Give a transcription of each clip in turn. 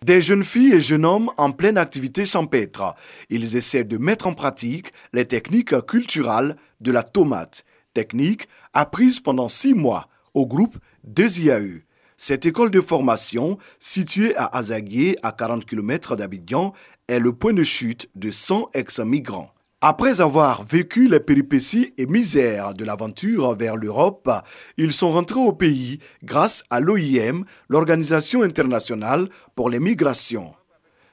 Des jeunes filles et jeunes hommes en pleine activité champêtre. Ils essaient de mettre en pratique les techniques culturelles de la tomate. Techniques apprises pendant 6 mois au groupe 2IAE. Cette école de formation, située à Azaguié, à 40 km d'Abidjan, est le point de chute de 100 ex-migrants. Après avoir vécu les péripéties et misères de l'aventure vers l'Europe, ils sont rentrés au pays grâce à l'OIM, l'Organisation internationale pour les migrations.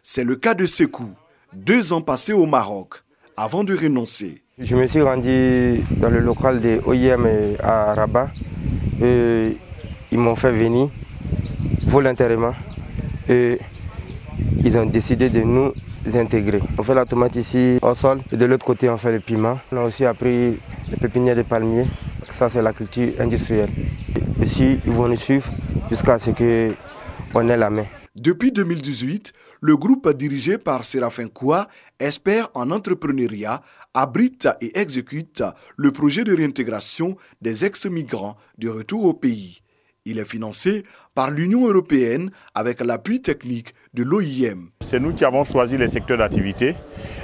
C'est le cas de Sekou, 2 ans passés au Maroc, avant de renoncer. Je me suis rendu dans le local de l'OIM à Rabat. Et ils m'ont fait venir volontairement et ils ont décidé de nous intégrer. On fait la tomate ici au sol et de l'autre côté on fait le piment. On a aussi appris les pépinières de palmiers. Ça c'est la culture industrielle. Ici ils vont nous suivre jusqu'à ce qu'on ait la main. Depuis 2018, le groupe dirigé par Séraphin Koua, expert en entrepreneuriat, abrite et exécute le projet de réintégration des ex-migrants de retour au pays. Il est financé par l'Union européenne avec l'appui technique de l'OIM. C'est nous qui avons choisi les secteurs d'activité.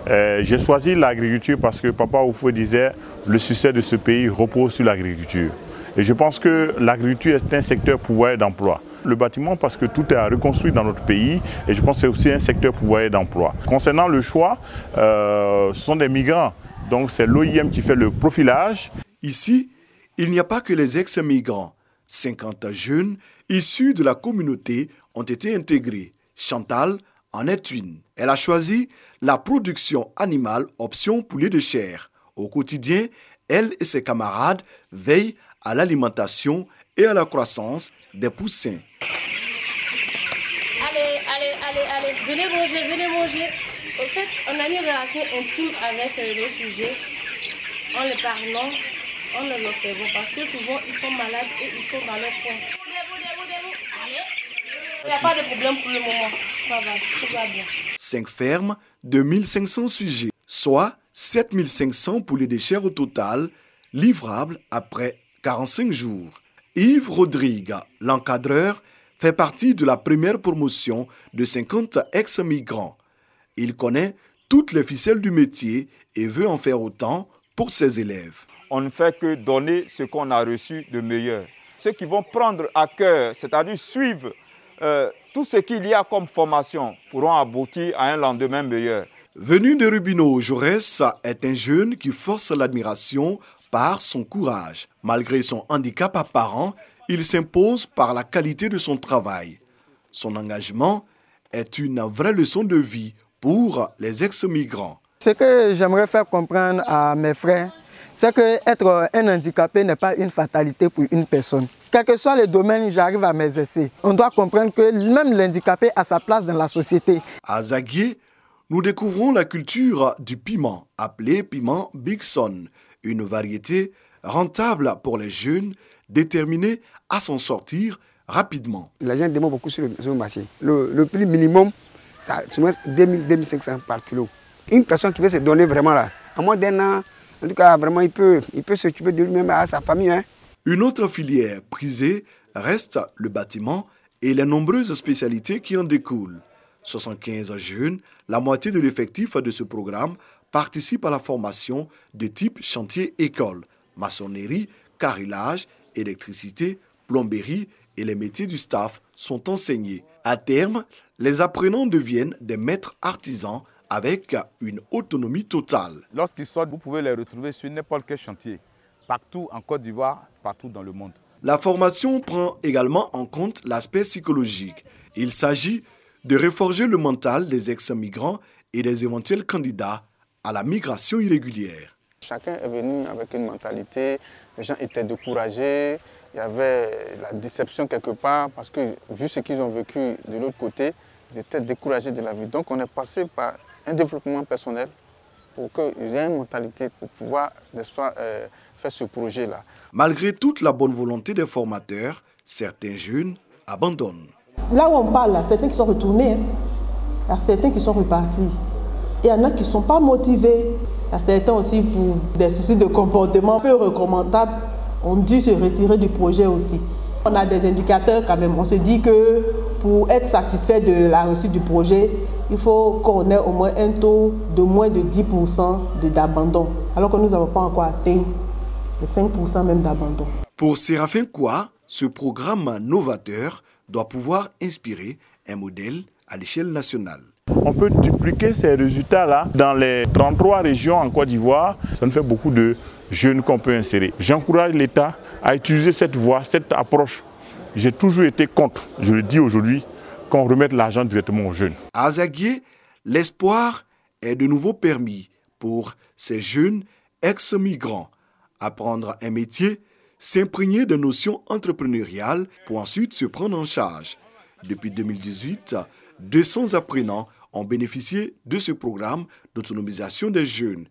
J'ai choisi l'agriculture parce que Papa Oufou disait que le succès de ce pays repose sur l'agriculture. Et je pense que l'agriculture est un secteur pourvoyeur d'emploi. Le bâtiment parce que tout est à reconstruire dans notre pays et je pense que c'est aussi un secteur pourvoyeur d'emploi. Concernant le choix, ce sont des migrants, donc c'est l'OIM qui fait le profilage. Ici, il n'y a pas que les ex-migrants. 50 jeunes issus de la communauté ont été intégrés. Chantal en est une. Elle a choisi la production animale option poulet de chair. Au quotidien, elle et ses camarades veillent à l'alimentation et à la croissance des poussins. Allez, venez manger. Au fait, on a une relation intime avec le sujet. En les parlant, en les observant, parce que souvent ils sont malades et ils sont dans leur coin. Il n'y a pas de problème pour le moment. Ça va, tout va bien. 5 fermes, 2500 sujets, soit 7500 poulets de chair au total, livrables après 45 jours. Yves Rodrigue, l'encadreur, fait partie de la première promotion de 50 ex-migrants. Il connaît toutes les ficelles du métier et veut en faire autant pour ses élèves. On ne fait que donner ce qu'on a reçu de meilleur. Ceux qui vont prendre à cœur, c'est-à-dire suivre tout ce qu'il y a comme formation, pourront aboutir à un lendemain meilleur. Venu de Rubino, Jaurès est un jeune qui force l'admiration par son courage. Malgré son handicap apparent, il s'impose par la qualité de son travail. Son engagement est une vraie leçon de vie pour les ex-migrants. Ce que j'aimerais faire comprendre à mes frères, c'est qu'être un handicapé n'est pas une fatalité pour une personne. Quel que soit le domaine, j'arrive à m'exercer. On doit comprendre que même l'handicapé a sa place dans la société. À Azaguié, nous découvrons la culture du piment, appelé piment Bigson, une variété rentable pour les jeunes, déterminés à s'en sortir rapidement. Les gens demandent beaucoup sur le marché. Le prix minimum, c'est 2000-2500 par kilo. Une personne qui veut se donner vraiment là, à moins d'un an, en tout cas, vraiment, il peut s'occuper de lui-même et à sa famille. Hein. Une autre filière prisée reste le bâtiment et les nombreuses spécialités qui en découlent. 75 jeunes, la moitié de l'effectif de ce programme, participent à la formation de type chantier-école, maçonnerie, carrelage, électricité, plomberie et les métiers du staff sont enseignés. À terme, les apprenants deviennent des maîtres artisans avec une autonomie totale. Lorsqu'ils sortent, vous pouvez les retrouver sur n'importe quel chantier, partout en Côte d'Ivoire, partout dans le monde. La formation prend également en compte l'aspect psychologique. Il s'agit de reforger le mental des ex-migrants et des éventuels candidats à la migration irrégulière. Chacun est venu avec une mentalité, les gens étaient découragés, il y avait la déception quelque part parce que vu ce qu'ils ont vécu de l'autre côté, ils étaient découragés de la vie. Donc on est passé par un développement personnel pour qu'il y ait une mentalité pour pouvoir faire ce projet-là. Malgré toute la bonne volonté des formateurs, certains jeunes abandonnent. Là où on parle, certains qui sont retournés, il y a certains qui sont repartis. Il y en a qui ne sont pas motivés. Il y a certains aussi pour des soucis de comportement peu recommandables ont dû se retirer du projet aussi. On a des indicateurs quand même. On se dit que pour être satisfait de la réussite du projet, il faut qu'on ait au moins un taux de moins de 10% d'abandon. Alors que nous n'avons pas encore atteint les 5% même d'abandon. Pour Séraphin Koua, ce programme novateur doit pouvoir inspirer un modèle à l'échelle nationale. On peut dupliquer ces résultats-là dans les 33 régions en Côte d'Ivoire. Ça nous fait beaucoup de jeunes qu'on peut insérer. J'encourage l'État à utiliser cette voie, cette approche. J'ai toujours été contre, je le dis aujourd'hui, qu'on remette l'argent directement aux jeunes. À Azaguié, l'espoir est de nouveau permis pour ces jeunes ex-migrants. Apprendre un métier, s'imprégner de notions entrepreneuriales pour ensuite se prendre en charge. Depuis 2018, 200 apprenants ont bénéficié de ce programme d'autonomisation des jeunes.